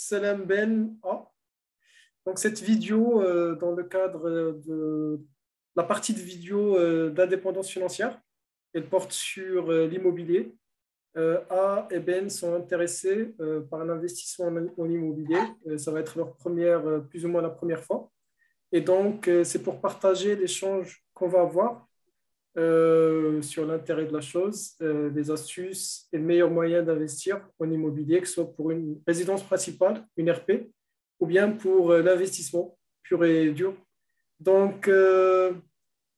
Salam Ben A. Donc, cette vidéo, dans le cadre de la partie de vidéo d'indépendance financière, elle porte sur l'immobilier. A et Ben sont intéressés par l'investissement en immobilier. Ça va être leur première, plus ou moins la première fois. Et donc, c'est pour partager l'échange qu'on va avoir sur l'intérêt de la chose, les astuces et le meilleur moyen d'investir en immobilier, que ce soit pour une résidence principale, une RP, ou bien pour l'investissement pur et dur. Donc,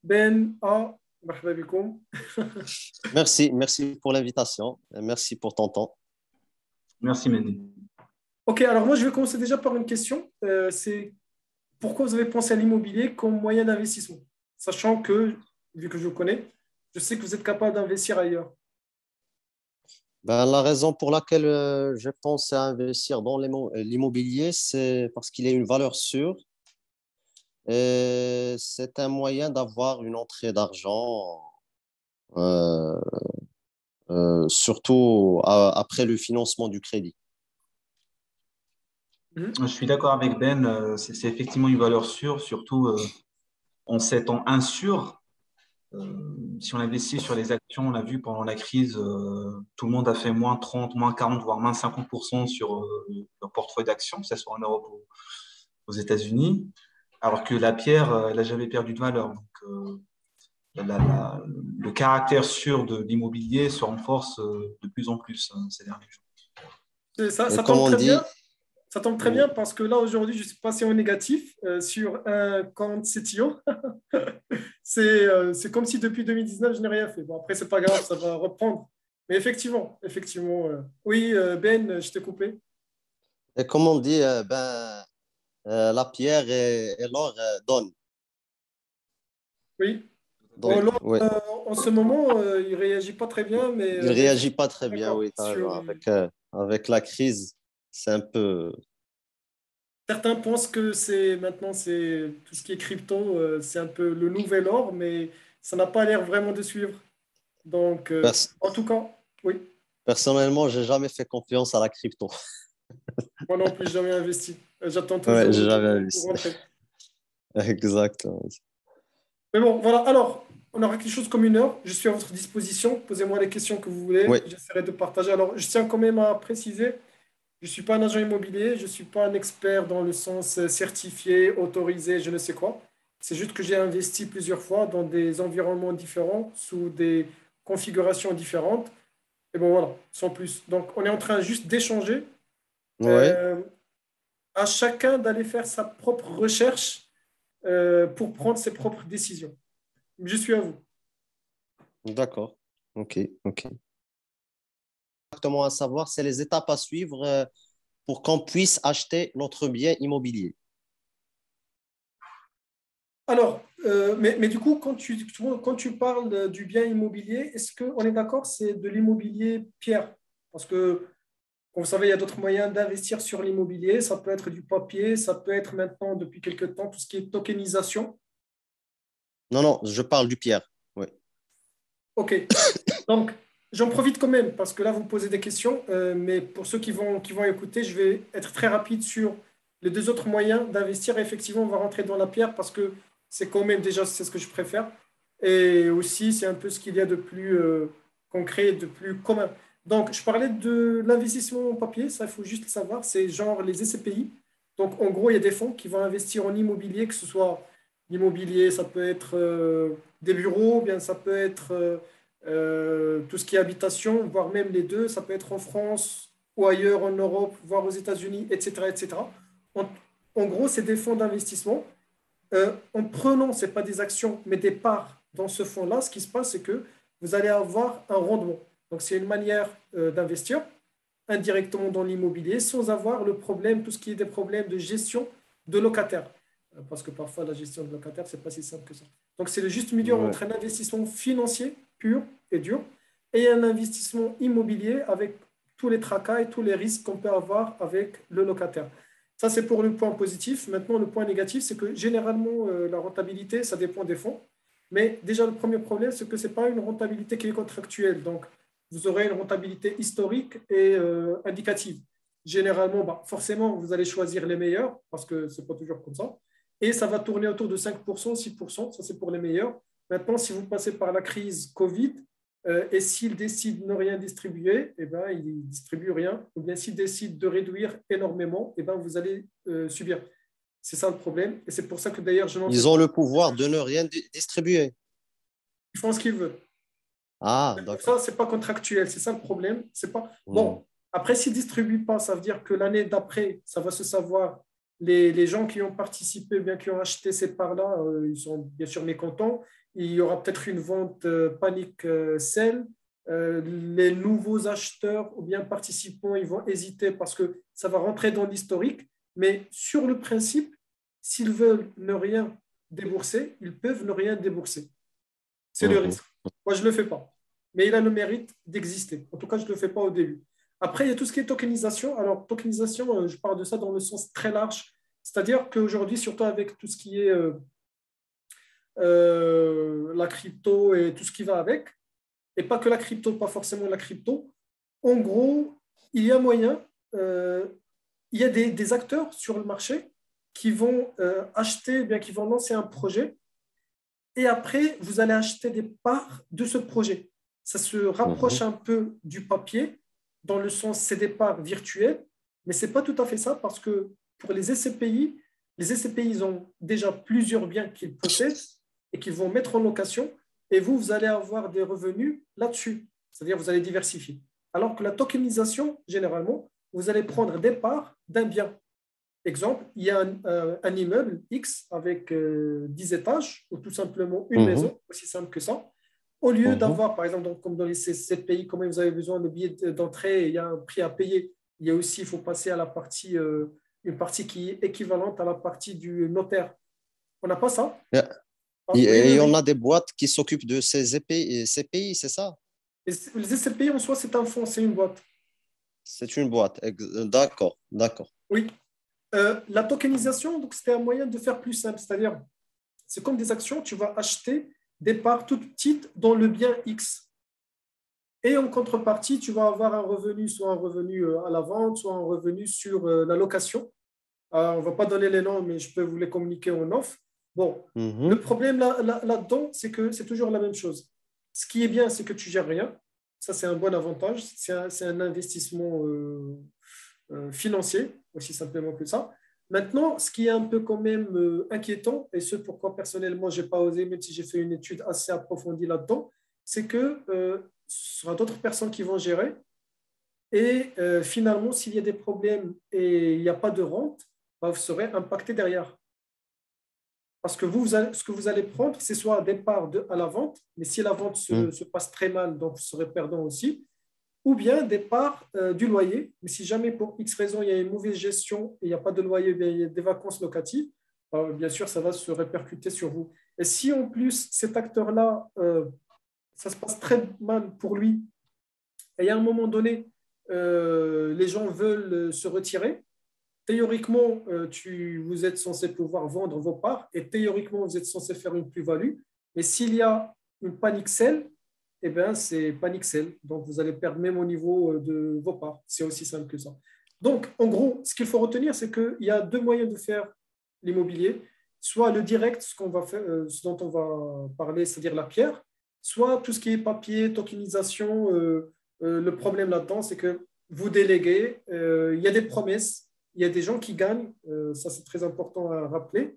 Ben A, marhaba bikoum. Merci pour l'invitation. Merci pour ton temps. Merci, Mehdi. Ok, alors moi je vais commencer déjà par une question. C'est pourquoi vous avez pensé à l'immobilier comme moyen d'investissement? Sachant que, vu que je vous connais, je sais que vous êtes capable d'investir ailleurs. Ben, la raison pour laquelle je pense à investir dans l'immobilier, c'est parce qu'il a une valeur sûre et c'est un moyen d'avoir une entrée d'argent, euh, surtout après le financement du crédit. Mhm. Je suis d'accord avec Ben. C'est effectivement une valeur sûre, surtout en ces temps insécures. Si on investit sur les actions, on a vu pendant la crise, tout le monde a fait moins 30, moins 40, voire moins 50% sur leur portefeuille d'actions, que ce soit en Europe ou aux États-Unis, alors que la pierre, elle n'a jamais perdu de valeur. Donc, le caractère sûr de l'immobilier se renforce de plus en plus ces derniers jours. Ça Et comme tombe on très bien. dit, Ça tombe très oui, bien parce que là, aujourd'hui, je suis passé au négatif sur un compte CTO. C'est comme si depuis 2019, je n'ai rien fait. Bon, après, c'est pas grave, ça va reprendre. Mais effectivement. Oui, Ben, je t'ai coupé. et comme on dit, la pierre et l'or donnent. Oui. Bon, Donc, là, oui, en ce moment, il réagit pas très bien, il mais réagit pas très bien, d'accord. oui, t'as raison. Avec la crise, c'est un peu. Certains pensent que c'est tout ce qui est crypto, c'est un peu le nouvel or, mais ça n'a pas l'air vraiment de suivre. Donc, Pers- en tout cas, oui. Personnellement, j'ai jamais fait confiance à la crypto. Moi non plus, jamais investi. J'attends Ouais, toujours j'ai jamais pour investi. rentrer. Exactement. Mais bon, voilà. Alors, on aura quelque chose comme une heure. Je suis à votre disposition. Posez-moi les questions que vous voulez. Oui, J'essaierai de partager. Alors, je tiens quand même à préciser, je ne suis pas un agent immobilier. Je ne suis pas un expert dans le sens certifié, autorisé, je ne sais quoi. C'est juste que j'ai investi plusieurs fois dans des environnements différents, sous des configurations différentes. Et bon, voilà, sans plus. Donc, on est en train juste d'échanger. oui, Euh, à chacun d'aller faire sa propre recherche pour prendre ses propres décisions. Je suis à vous. d'accord. Ok, ok. Exactement à savoir, c'est les étapes à suivre pour qu'on puisse acheter notre bien immobilier. Alors, mais du coup, quand tu parles du bien immobilier, est-ce qu'on est d'accord, c'est de l'immobilier pierre? Parce que, comme vous savez, il y a d'autres moyens d'investir sur l'immobilier. Ça peut être du papier, ça peut être maintenant, depuis quelques temps, tout ce qui est tokenisation. Non, non, je parle du pierre. Oui, OK. Donc, j'en profite quand même, parce que là, vous posez des questions, mais pour ceux qui vont écouter, je vais être très rapide sur les deux autres moyens d'investir. Effectivement, on va rentrer dans la pierre parce que c'est quand même déjà, c'est ce que je préfère. Et aussi, c'est un peu ce qu'il y a de plus concret, de plus commun. Donc, je parlais de l'investissement en papier, ça, il faut juste le savoir, c'est genre les SCPI. Donc, en gros, il y a des fonds qui vont investir en immobilier, que ce soit l'immobilier, ça peut être des bureaux, ou bien ça peut être tout ce qui est habitation, voire même les deux, ça peut être en France ou ailleurs en Europe, voire aux États-Unis, etc., etc. En, en gros, c'est des fonds d'investissement. En prenant, ce n'est pas des actions, mais des parts dans ce fonds-là, ce qui se passe, c'est que vous allez avoir un rendement. Donc, c'est une manière d'investir indirectement dans l'immobilier sans avoir le problème, tout ce qui est des problèmes de gestion de locataires. Parce que parfois, la gestion de locataires, ce n'est pas si simple que ça. Donc, c'est le juste milieu ouais. entre un investissement financier pur et dur et un investissement immobilier avec tous les tracas et tous les risques qu'on peut avoir avec le locataire. Ça, c'est pour le point positif. Maintenant, le point négatif, c'est que généralement, la rentabilité, ça dépend des fonds. Mais déjà, le premier problème, c'est que ce n'est pas une rentabilité qui est contractuelle. Donc, vous aurez une rentabilité historique et indicative. généralement, bah, forcément, vous allez choisir les meilleurs parce que ce n'est pas toujours comme ça. Et ça va tourner autour de 5%, 6%, ça c'est pour les meilleurs. Maintenant, si vous passez par la crise Covid, et s'ils décident de ne rien distribuer, eh ben, ils ne distribuent rien. Ou bien s'ils décident de réduire énormément, eh ben, vous allez subir. C'est ça le problème. Et c'est pour ça que d'ailleurs, je n'en fais Ils pas. ont le pouvoir de ne rien distribuer. Ils font ce qu'ils veulent. Ah, C'est pour d'accord. ça, ce n'est pas contractuel. C'est ça le problème. C'est pas... Hmm. Bon, après, s'ils ne distribuent pas, ça veut dire que l'année d'après, ça va se savoir. Les gens qui ont participé, bien qui ont acheté ces parts-là, ils sont bien sûr mécontents. Il y aura peut-être une vente panique sell. Les nouveaux acheteurs ou bien participants, ils vont hésiter parce que ça va rentrer dans l'historique. Mais sur le principe, s'ils veulent ne rien débourser, ils peuvent ne rien débourser. C'est le Mhm. risque. Moi, je ne le fais pas. Mais il a le mérite d'exister. En tout cas, je ne le fais pas au début. Après, il y a tout ce qui est tokenisation. Alors, tokenisation, je parle de ça dans le sens très large. C'est-à-dire qu'aujourd'hui, surtout avec tout ce qui est la crypto et tout ce qui va avec, et pas que la crypto, pas forcément la crypto, en gros, il y a moyen, il y a des acteurs sur le marché qui vont acheter, bien qui vont lancer un projet et après, vous allez acheter des parts de ce projet. Ça se rapproche Mhm. un peu du papier, dans le sens c'est des parts virtuelles, mais ce n'est pas tout à fait ça parce que pour les SCPI, ils ont déjà plusieurs biens qu'ils possèdent et qu'ils vont mettre en location et vous allez avoir des revenus là-dessus, c'est-à-dire vous allez diversifier. Alors que la tokenisation, généralement, vous allez prendre des parts d'un bien. Exemple, il y a un immeuble X avec 10 étages ou tout simplement une Mhm. maison, aussi simple que ça. Au lieu Mhm. d'avoir, par exemple, comme dans les CPI, comment vous avez besoin de billets d'entrée, il y a un prix à payer. Il y a aussi, il faut passer à la partie, une partie qui est équivalente à la partie du notaire. On n'a pas ça? Ah, oui, oui, Et on oui. a des boîtes qui s'occupent de ces CPI, c'est ça? Les SCPI en soi, c'est un fonds, c'est une boîte. C'est une boîte. D'accord, d'accord. Oui. La tokenisation, donc, c'était un moyen de faire plus simple, c'est-à-dire c'est comme des actions, tu vas acheter des parts toutes petites dans le bien X. Et en contrepartie, tu vas avoir un revenu, soit un revenu à la vente, soit un revenu sur la location. On ne va pas donner les noms, mais je peux vous les communiquer en off. Bon, le Mhm. problème là-dedans, c'est que c'est toujours la même chose. Ce qui est bien, c'est que tu ne gères rien. Ça, c'est un bon avantage. C'est un investissement financier, aussi simplement que ça. Maintenant, ce qui est un peu quand même inquiétant, et ce pourquoi personnellement je n'ai pas osé, même si j'ai fait une étude assez approfondie là-dedans, c'est que ce sera d'autres personnes qui vont gérer. Et finalement, s'il y a des problèmes et il n'y a pas de rente, bah, vous serez impacté derrière. Parce que ce que vous allez prendre, c'est soit des parts à la vente, mais si la vente Mhm. se passe très mal, donc vous serez perdant aussi, ou bien des parts du loyer. Mais si jamais pour X raison il y a une mauvaise gestion et il n'y a pas de loyer, bien, il y a des vacances locatives, bien sûr, ça va se répercuter sur vous. Et si en plus cet acteur-là, ça se passe très mal pour lui, et à un moment donné, les gens veulent se retirer, théoriquement, vous êtes censé pouvoir vendre vos parts et théoriquement, vous êtes censé faire une plus-value. Mais s'il y a une panique sell, eh bien, c'est panique sell. Donc, vous allez perdre même au niveau de vos parts. C'est aussi simple que ça. Donc, en gros, ce qu'il faut retenir, c'est qu'il y a deux moyens de faire l'immobilier. Soit le direct, ce dont on va parler, c'est-à-dire la pierre, soit tout ce qui est papier, tokenisation. Le problème là-dedans, c'est que vous déléguez, il y a des promesses, il y a des gens qui gagnent, ça c'est très important à rappeler.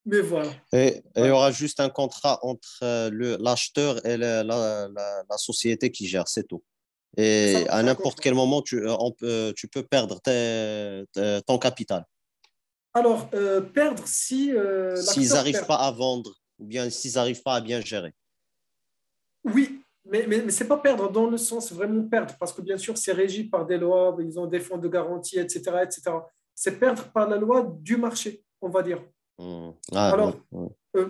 Mais voilà. Et il y Ouais. aura juste un contrat entre l'acheteur et la société qui gère, c'est tout. Et à C'est un n'importe contrat. quel moment, tu peux perdre ton capital Alors, perdre si s'ils l'acteur n'arrivent perd. pas à vendre ou bien s'ils n'arrivent pas à bien gérer. Oui, mais ce n'est pas perdre dans le sens vraiment perdre, parce que bien sûr, c'est régi par des lois, ils ont des fonds de garantie, etc., etc. C'est perdre par la loi du marché, on va dire. Ah, oui, Alors, oui.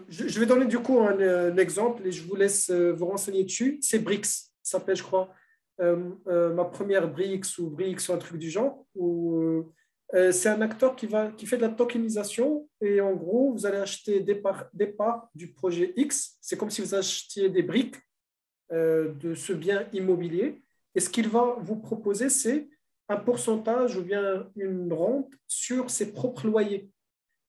je vais donner du coup un exemple et je vous laisse vous renseigner dessus. C'est BRICS, ça s'appelle, je crois, ma première BRICS ou BRICS ou un truc du genre. C'est un acteur qui fait de la tokenisation et en gros, vous allez acheter des parts du projet X. C'est comme si vous achetiez des briques de ce bien immobilier. Et ce qu'il va vous proposer, c'est un pourcentage ou bien une rente sur ses propres loyers.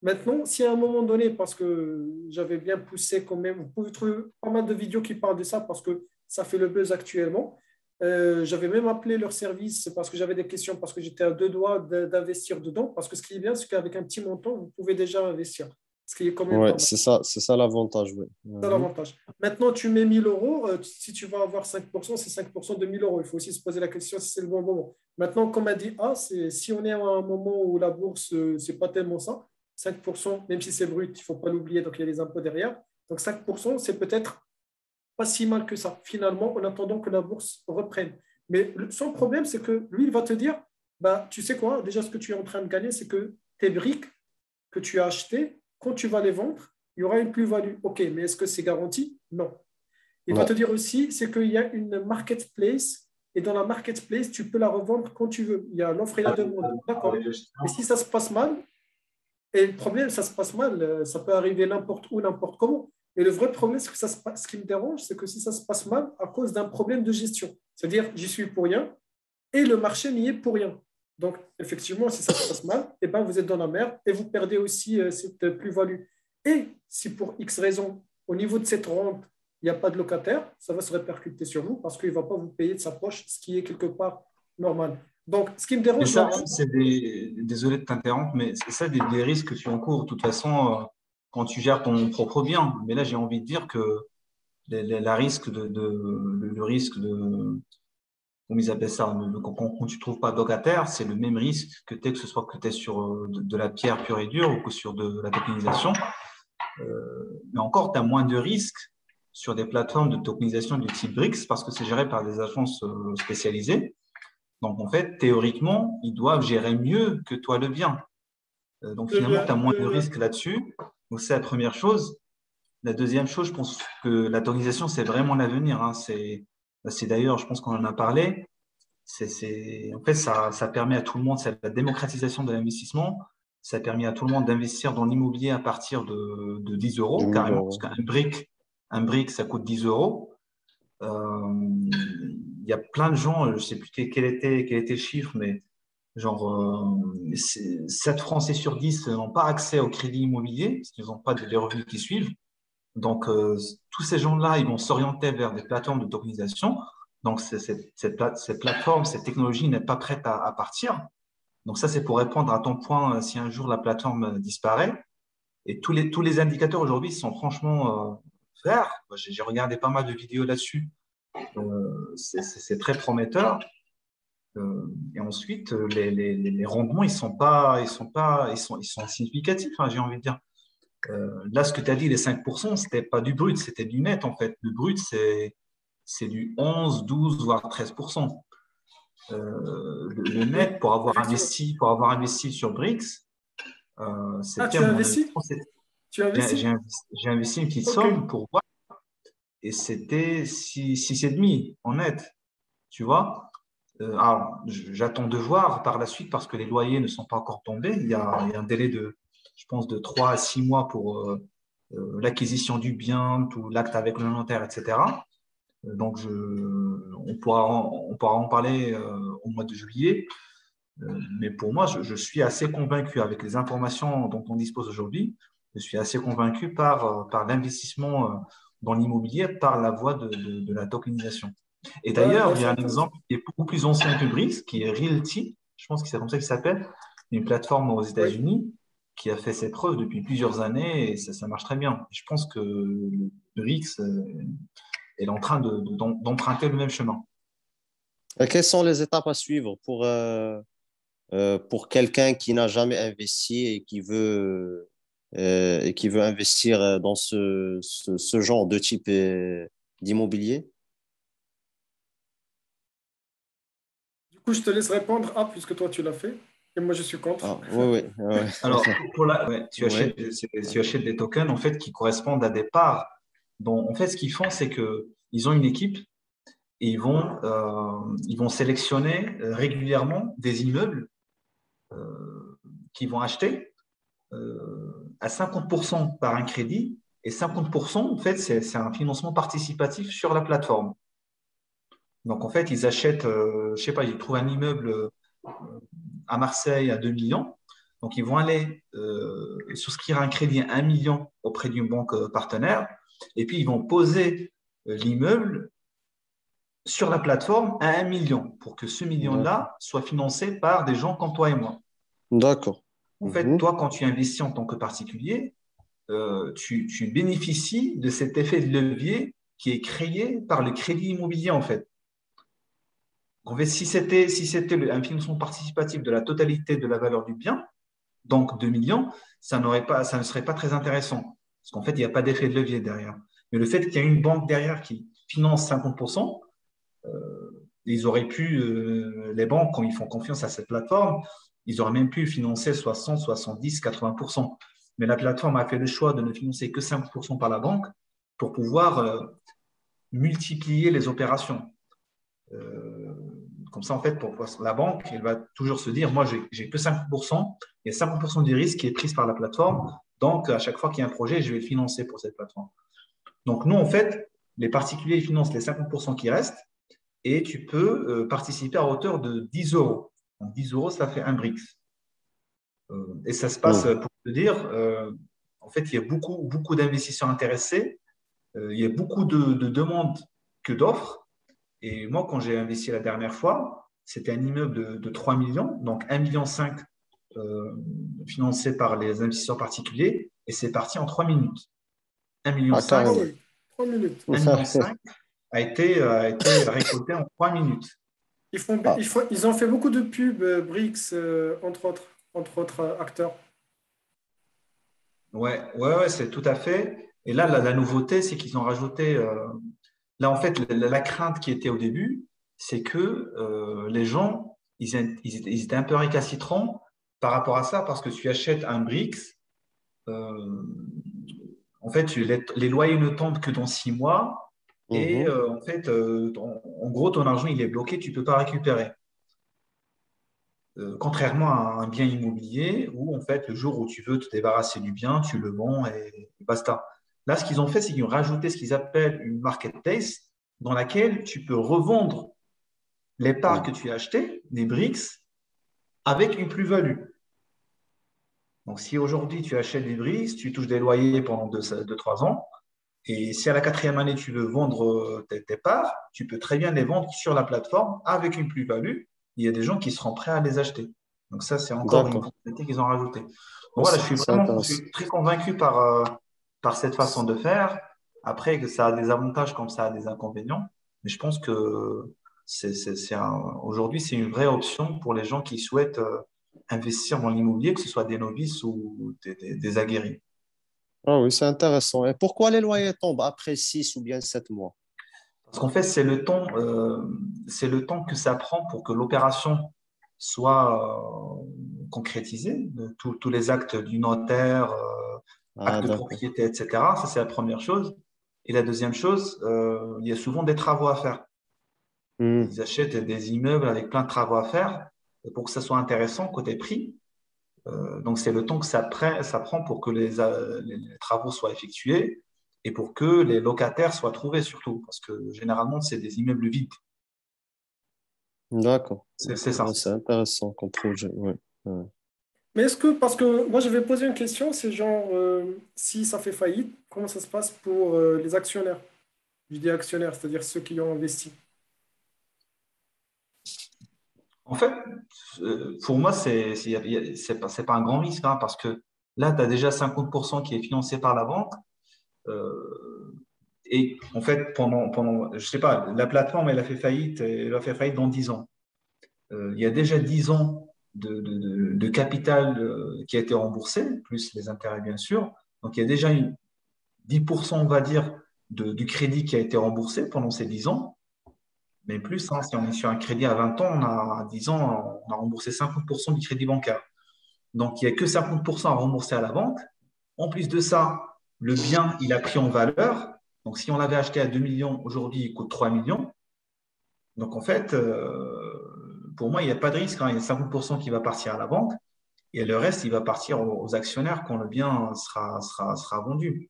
Maintenant, si à un moment donné, parce que j'avais bien poussé quand même, vous pouvez trouver pas mal de vidéos qui parlent de ça parce que ça fait le buzz actuellement. J'avais même appelé leur service parce que j'avais des questions, parce que j'étais à deux doigts d'investir dedans. Parce que ce qui est bien, c'est qu'avec un petit montant, vous pouvez déjà investir. Ce qui est quand même Ouais, pas mal. c'est ça l'avantage. Ouais. C'est l'avantage. Maintenant, tu mets 1000 euros. Si tu vas avoir 5%, c'est 5% de 1000 euros. Il faut aussi se poser la question si c'est le bon moment. Maintenant, comme a dit A, si on est à un moment où la bourse, c'est pas tellement ça, 5%, même si c'est brut, il ne faut pas l'oublier, donc il y a les impôts derrière. Donc 5%, c'est peut-être pas si mal que ça, finalement, en attendant que la bourse reprenne. Mais son problème, c'est que lui, il va te dire, bah, tu sais quoi, déjà ce que tu es en train de gagner, c'est que tes briques que tu as achetées, quand tu vas les vendre, il y aura une plus-value. OK, mais est-ce que c'est garanti? Non. Il va te Non. dire aussi, c'est qu'il y a une marketplace, et dans la marketplace, tu peux la revendre quand tu veux. Il y a l'offre et la demande. D'accord. Et si ça se passe mal, et le problème, ça se passe mal, ça peut arriver n'importe où, n'importe comment. Et le vrai problème, c'est que ce qui me dérange, c'est que si ça se passe mal à cause d'un problème de gestion, c'est-à-dire j'y suis pour rien et le marché n'y est pour rien. Donc, effectivement, si ça se passe mal, eh ben, vous êtes dans la merde et vous perdez aussi cette plus-value. Et si pour X raison, au niveau de cette rente, il n'y a pas de locataire, ça va se répercuter sur vous parce qu'il ne va pas vous payer de sa poche, ce qui est quelque part normal. Donc, ce qui me Mais dérange ça, là-dedans, c'est désolé de t'interrompre, mais c'est ça des risques que tu encours. De toute façon, quand tu gères ton propre bien. Mais là, j'ai envie de dire que la risque le risque de, comment ils appellent ça, quand tu trouves pas de locataire, c'est le même risque que ce soit que tu es sur de la pierre pure et dure ou que sur de la tokenisation. Mais encore, tu as moins de risques sur des plateformes de tokenisation du type BRICS parce que c'est géré par des agences spécialisées. Donc, en fait, théoriquement, ils doivent gérer mieux que toi le bien. Donc, finalement, tu as moins de risques là-dessus. Donc, c'est la première chose. La deuxième chose, je pense que l'atomisation, c'est vraiment l'avenir. Hein. C'est d'ailleurs, je pense qu'on en a parlé. En fait, ça permet à tout le monde, c'est la démocratisation de l'investissement. Ça a permis à tout le monde d'investir dans l'immobilier à partir de 10 Du euros, 1000 carrément, parce euros. qu'un brick, ça coûte 10 euros. Il y a plein de gens, je ne sais plus quel était le chiffre, mais genre 7 Français sur 10 n'ont pas accès au crédit immobilier parce qu'ils n'ont pas les revenus qui suivent. Donc, tous ces gens-là, ils vont s'orienter vers des plateformes de tokenisation. Donc, cette plateforme, cette technologie n'est pas prête à partir. Donc, ça, c'est pour répondre à ton point, si un jour la plateforme disparaît. Et tous les indicateurs aujourd'hui sont franchement verts. J'ai regardé pas mal de vidéos là-dessus. C'est très prometteur. Et ensuite, les rendements, ils sont significatifs, hein, j'ai envie de dire. Là, ce que tu as dit, les 5%, ce n'était pas du brut, c'était du net, en fait. Le brut, c'est du 11, 12, voire 13%. Le oui, net, pour avoir effectivement. investi sur BRICS, Ah, c'était tu as mon investi? investissement. Tu as J'ai investi? j'ai investi une petite OK. somme pour voir, et c'était 6,5 en net, tu vois. Alors, j'attends de voir par la suite parce que les loyers ne sont pas encore tombés. Il y a un délai je pense, de 3 à 6 mois pour l'acquisition du bien, tout l'acte avec le notaire, etc. Donc, on pourra en parler au mois de juillet. Mais pour moi, je suis assez convaincu avec les informations dont on dispose aujourd'hui. Je suis assez convaincu par l'investissement dans l'immobilier par la voie de la tokenisation. Et d'ailleurs, Bah, il y c'est a un intéressant. exemple qui est beaucoup plus ancien que Brice, qui est Realty. Je pense que c'est comme ça qu'il s'appelle. Une plateforme aux Oui. États-Unis qui a fait ses preuves depuis plusieurs années et ça marche très bien. Je pense que Brice est en train d'emprunter le même chemin. Et quelles sont les étapes à suivre pour quelqu'un qui n'a jamais investi et qui veut investir dans ce genre de type d'immobilier? Du coup, je te laisse répondre A puisque toi, tu l'as fait. Et moi, je suis contre. Ah, oui, oui, ouais, Alors, ouais, tu achètes, ouais, tu achètes des tokens en fait, qui correspondent à des parts. Donc, en fait, ce qu'ils font, c'est qu'ils ont une équipe et ils vont sélectionner régulièrement des immeubles qu'ils vont acheter à 50% par un crédit et 50%, en fait, c'est un financement participatif sur la plateforme. Donc, en fait, ils achètent, je sais pas, ils trouvent un immeuble à Marseille à 2 millions. Donc, ils vont aller souscrire un crédit à 1 million auprès d'une banque partenaire et puis ils vont poser l'immeuble sur la plateforme à 1 million pour que ce million-là soit financé par des gens comme toi et moi. D'accord. En fait, toi, quand tu investis en tant que particulier, tu bénéficies de cet effet de levier qui est créé par le crédit immobilier, en fait. En fait, si c'était un financement participatif de la totalité de la valeur du bien, donc 2 millions, ça ne serait pas très intéressant. Parce qu'en fait, il n'y a pas d'effet de levier derrière. Mais le fait qu'il y ait une banque derrière qui finance 50%, ils auraient pu, les banques, quand ils font confiance à cette plateforme, ils auraient même pu financer 60, 70, 80%. Mais la plateforme a fait le choix de ne financer que 5% par la banque pour pouvoir multiplier les opérations. Comme ça, en fait, pour la banque, elle va toujours se dire, moi, j'ai que 5%, il y a 50% du risque qui est pris par la plateforme, donc à chaque fois qu'il y a un projet, je vais le financer pour cette plateforme. Donc nous, en fait, les particuliers financent les 50% qui restent et tu peux participer à hauteur de 10 euros. Donc 10 euros, ça fait un BRICS. Et ça se passe, pour te dire, en fait, il y a beaucoup d'investisseurs intéressés, il y a beaucoup de demandes que d'offres. Et moi, quand j'ai investi la dernière fois, c'était un immeuble de 3 millions, donc 1,5 million financé par les investisseurs particuliers, et c'est parti en 3 minutes. 1,5 million, 3 minutes. 1,5 million a été récolté en 3 minutes. Ils ont fait beaucoup de pubs, BRICS, entre autres acteurs. Ouais, c'est tout à fait. Et là, la nouveauté, c'est qu'ils ont rajouté. Là, en fait, la crainte qui était au début, c'est que les gens, ils étaient un peu récalcitrants par rapport à ça, parce que tu achètes un BRICS, en fait, les loyers ne tombent que dans 6 mois, et en fait, en gros, ton argent, il est bloqué, tu ne peux pas récupérer. Contrairement à un bien immobilier où, en fait, le jour où tu veux te débarrasser du bien, tu le vends et basta. Là, ce qu'ils ont fait, c'est qu'ils ont rajouté ce qu'ils appellent une marketplace dans laquelle tu peux revendre les parts que tu as achetées, les BRICS, avec une plus-value. Donc, si aujourd'hui tu achètes des BRICS, tu touches des loyers pendant 2-3 ans, et si à la 4e année tu veux vendre tes parts, tu peux très bien les vendre sur la plateforme avec une plus-value. Il y a des gens qui seront prêts à les acheter. Donc, ça, c'est encore une fonctionnalité qu'ils ont rajoutée. Donc, voilà, je suis très convaincu par cette façon de faire. Après, que ça a des avantages comme ça a des inconvénients. Mais je pense que aujourd'hui, c'est une vraie option pour les gens qui souhaitent investir dans l'immobilier, que ce soit des novices ou des aguerris. Ah oui, c'est intéressant. Et pourquoi les loyers tombent après 6 ou bien 7 mois? Parce qu'en fait, c'est le temps que ça prend pour que l'opération soit concrétisée, tous les actes du notaire, actes de propriété, etc. Ça, c'est la première chose. Et la deuxième chose, il y a souvent des travaux à faire. Ils achètent des immeubles avec plein de travaux à faire. Et pour que ça soit intéressant côté prix, donc c'est le temps que ça prend pour que les travaux soient effectués et pour que les locataires soient trouvés surtout, parce que généralement, c'est des immeubles vides. D'accord. C'est ça. Ouais, c'est intéressant comme projet. Ouais. Mais parce que moi, je vais poser une question, c'est genre, si ça fait faillite, comment ça se passe pour les actionnaires? Je dis actionnaires, c'est-à-dire ceux qui ont investi. En fait, pour moi, c'est pas un grand risque, hein, parce que là, tu as déjà 50% qui est financé par la banque. Et en fait, je sais pas, la plateforme, elle a fait faillite dans 10 ans. Il y a déjà 10 ans de capital qui a été remboursé, plus les intérêts, bien sûr. Donc, il y a déjà 10%, on va dire, du crédit qui a été remboursé pendant ces 10 ans. Mais plus, hein, si on est sur un crédit à 20 ans, à 10 ans, on a remboursé 50% du crédit bancaire. Donc, il n'y a que 50% à rembourser à la banque. En plus de ça, le bien, il a pris en valeur. Donc, si on l'avait acheté à 2 millions, aujourd'hui, il coûte 3 millions. Donc, en fait, pour moi, il n'y a pas de risque, hein. Il y a 50% qui va partir à la banque et le reste, il va partir aux actionnaires quand le bien sera vendu.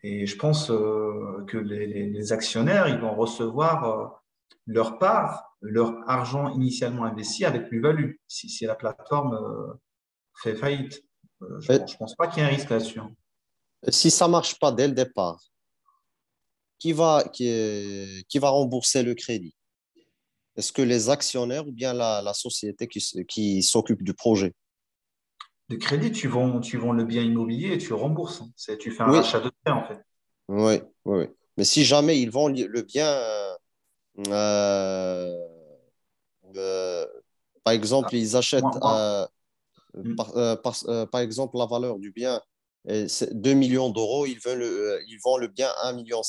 Et je pense que les actionnaires, ils vont recevoir leur part, leur argent initialement investi avec plus-value, si la plateforme fait faillite. Je Et ne pense pas qu'il y ait un risque là-dessus, hein. si ça marche pas dès le départ, qui va rembourser le crédit? Est-ce que les actionnaires ou bien la société qui s'occupe du projet? De crédit, tu vends le bien immobilier et tu rembourses, hein. Tu fais un Oui, rachat de bien, en fait. oui, oui, oui. Mais si jamais ils vendent le bien, euh, euh, par Ah, exemple, ils achètent, hmm. par exemple, la valeur du bien, c'est 2 millions d'euros, ils vendent le bien à 1,5 million.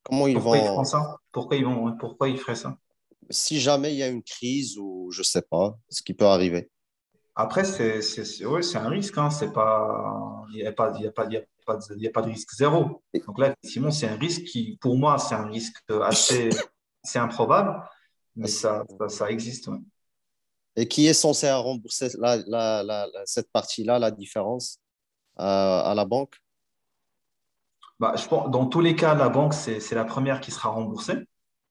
Comment ils Pourquoi ils font vont, ça? Pourquoi ils feraient ça? si jamais il y a une crise ou je sais pas, ce qui peut arriver? Après, ouais, c'est un risque, hein. C'est pas, il n'y a pas, il y a pas, il y a pas il y a pas de risque zéro. Donc là, effectivement, c'est un risque qui, pour moi, c'est un risque assez improbable, mais ça existe, ouais. Et qui est censé rembourser cette partie-là, la différence à la banque? Bah, je pense, dans tous les cas, la banque, c'est la première qui sera remboursée.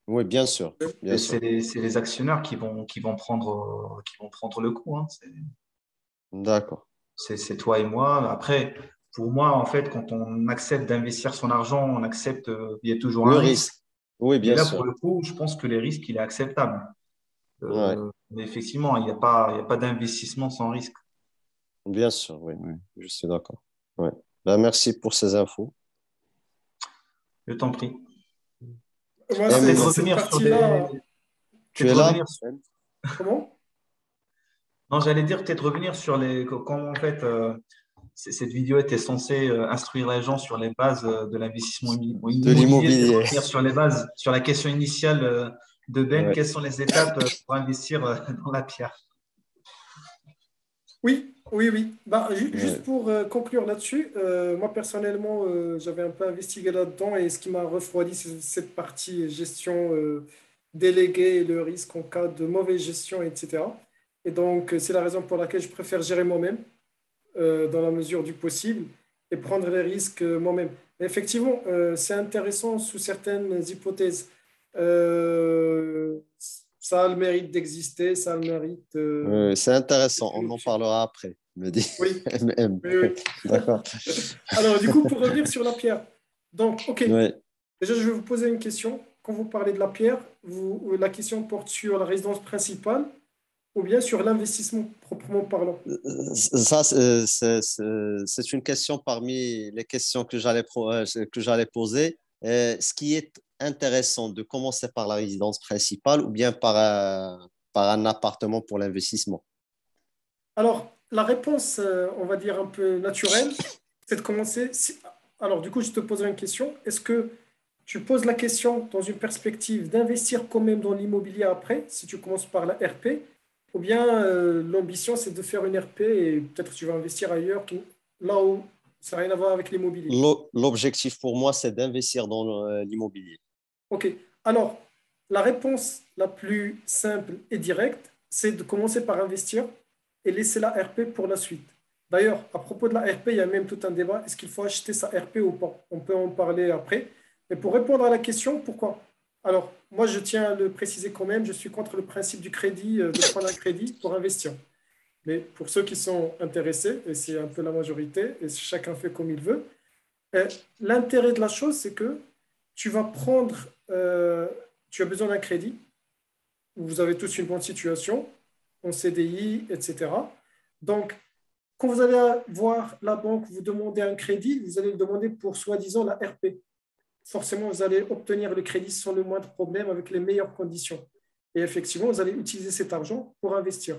Oui, bien sûr, bien Et sûr. c'est les actionnaires qui vont prendre le coup, hein. D'accord. C'est toi et moi. Après, pour moi, en fait, quand on accepte d'investir son argent, on accepte, il y a toujours Le un risque. risque. Oui, Mais bien là, pour sûr. le coup, je pense que les risques, il est acceptable. Ouais, Mais effectivement, il y a pas d'investissement sans risque. bien sûr, oui, oui, je suis d'accord. Ouais. Ben, merci pour ces infos. Je t'en prie. Moi, Alors, peut-être cette revenir sur des. partie-là, Tu Peut-être es là? revenir. comment? Non, j'allais dire peut-être revenir sur les. Comment en fait, cette vidéo était censée instruire les gens sur les bases de l'investissement De immobilier, peut-être l'immobilier. revenir sur les bases, sur la question initiale de Ben. Ouais. Quelles sont les étapes pour investir dans la pierre? Oui, oui, oui. Bah, juste Ouais. pour conclure là-dessus, moi personnellement, j'avais un peu investigué là-dedans et ce qui m'a refroidi, c'est cette partie gestion déléguée et le risque en cas de mauvaise gestion, etc. Et donc, c'est la raison pour laquelle je préfère gérer moi-même dans la mesure du possible et prendre les risques moi-même. Effectivement, c'est intéressant sous certaines hypothèses. Ça a le mérite d'exister, ça a le mérite C'est intéressant, d'être une on en option. parlera après, me dit Oui, MM. oui, oui. D'accord. Alors, du coup, pour revenir sur la pierre. Donc, OK. Ouais. Déjà, je vais vous poser une question. Quand vous parlez de la pierre, la question porte sur la résidence principale ou bien sur l'investissement proprement parlant. Ça, c'est une question parmi les questions que j'allais poser. Ce qui est intéressant de commencer par la résidence principale ou bien par un appartement pour l'investissement. Alors, la réponse, on va dire un peu naturelle, c'est de commencer. Alors, du coup, je te poserai une question. Est-ce que tu poses la question dans une perspective d'investir quand même dans l'immobilier après, si tu commences par la RP, ou bien l'ambition, c'est de faire une RP et peut-être tu vas investir ailleurs, là où ça n'a rien à voir avec l'immobilier. L'objectif pour moi, c'est d'investir dans l'immobilier. OK. Alors, la réponse la plus simple et directe, c'est de commencer par investir et laisser la RP pour la suite. D'ailleurs, à propos de la RP, il y a même tout un débat. Est-ce qu'il faut acheter sa RP ou pas? On peut en parler après. Mais pour répondre à la question, pourquoi? Alors, moi, je tiens à le préciser quand même, je suis contre le principe du crédit, de prendre un crédit pour investir. Mais pour ceux qui sont intéressés, et c'est un peu la majorité, et chacun fait comme il veut, euh, l'intérêt de la chose, c'est que tu vas prendre, tu as besoin d'un crédit, vous avez tous une bonne situation, en CDI, etc. Donc, quand vous allez voir la banque vous demander un crédit, vous allez le demander pour soi-disant la RP. Forcément, vous allez obtenir le crédit sans le moindre problème, avec les meilleures conditions. Et effectivement, vous allez utiliser cet argent pour investir.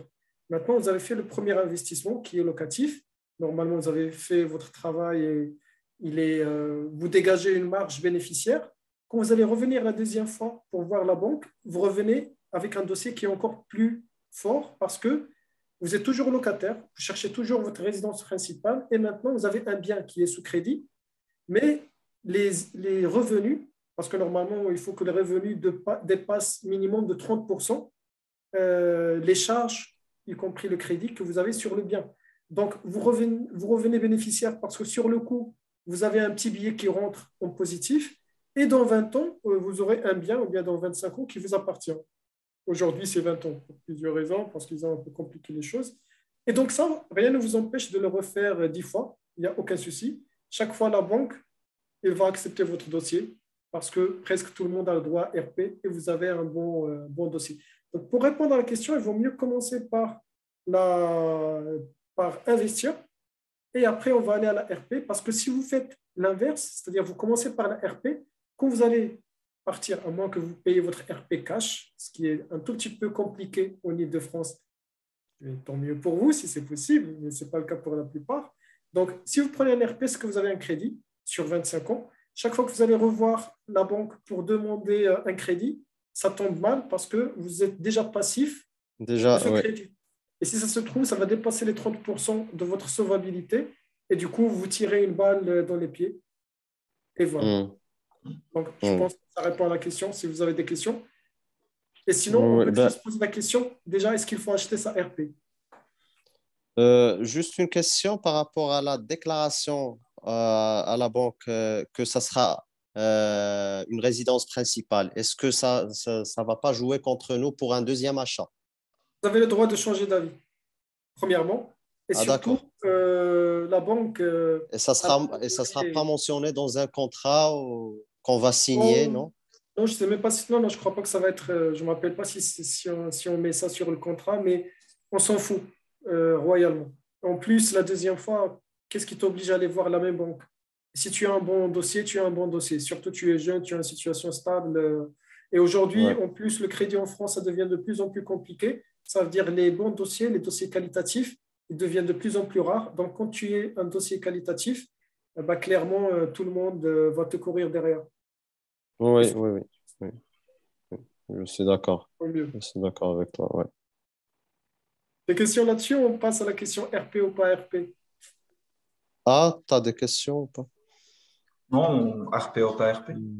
Maintenant, vous avez fait le premier investissement qui est locatif. Normalement, vous avez fait votre travail et vous dégagez une marge bénéficiaire. Quand vous allez revenir la deuxième fois pour voir la banque, vous revenez avec un dossier qui est encore plus fort parce que vous êtes toujours locataire, vous cherchez toujours votre résidence principale et maintenant vous avez un bien qui est sous crédit, mais les revenus, parce que normalement il faut que les revenus dépassent minimum de 30%, les charges, y compris le crédit que vous avez sur le bien. Donc vous revenez bénéficiaire parce que sur le coup, vous avez un petit billet qui rentre en positif Et dans 20 ans, vous aurez un bien, ou bien dans 25 ans, qui vous appartient. Aujourd'hui, c'est 20 ans, pour plusieurs raisons, parce qu'ils ont un peu compliqué les choses. Et donc ça, rien ne vous empêche de le refaire 10 fois, il n'y a aucun souci. Chaque fois, la banque, elle va accepter votre dossier, parce que presque tout le monde a le droit RP et vous avez un bon dossier. Donc, pour répondre à la question, il vaut mieux commencer la, par investir et après, on va aller à la RP parce que si vous faites l'inverse, c'est-à-dire vous commencez par la RP, quand vous allez partir, à moins que vous payiez votre RP cash, ce qui est un tout petit peu compliqué en Ile-de-France, mais tant mieux pour vous si c'est possible, mais ce n'est pas le cas pour la plupart. Donc, si vous prenez un RP, c'est que vous avez un crédit sur 25 ans. Chaque fois que vous allez revoir la banque pour demander un crédit, ça tombe mal parce que vous êtes déjà passif de Déjà, ce oui. crédit. Et si ça se trouve, ça va dépasser les 30% de votre solvabilité. Et du coup, vous tirez une balle dans les pieds. Et voilà. Hmm, Donc, je hmm. pense que ça répond à la question si vous avez des questions. Et sinon, on Oui, peut ben, juste poser la question. Déjà, est-ce qu'il faut acheter sa RP? juste une question par rapport à la déclaration à la banque que ça sera une résidence principale. Est-ce que ça va pas jouer contre nous pour un deuxième achat? Vous avez le droit de changer d'avis, premièrement. Et Ah, surtout, d'accord. la banque a le droit Et de ça sera pas donner. mentionné dans un contrat qu'on va signer, Non, non? non, je sais même pas si. Non, non, je crois pas que ça va être. Je ne me rappelle pas si on met ça sur le contrat, mais on s'en fout royalement. En plus, la deuxième fois, qu'est-ce qui t'oblige à aller voir la même banque? Si tu as un bon dossier, tu as un bon dossier. Surtout, tu es jeune, tu as une situation stable. Et aujourd'hui, Ouais. en plus, le crédit en France, ça devient de plus en plus compliqué. Ça veut dire les bons dossiers, les dossiers qualitatifs, ils deviennent de plus en plus rares. Donc, quand tu es un dossier qualitatif, bah, clairement, tout le monde va te courir derrière. Et Oui, c'est oui, oui, oui. Je suis d'accord. tant mieux. Je suis d'accord avec toi. Ouais. Des questions là-dessus, on passe à la question RP ou pas RP. Ah, tu as des questions ou pas? Non, RP ou pas RP.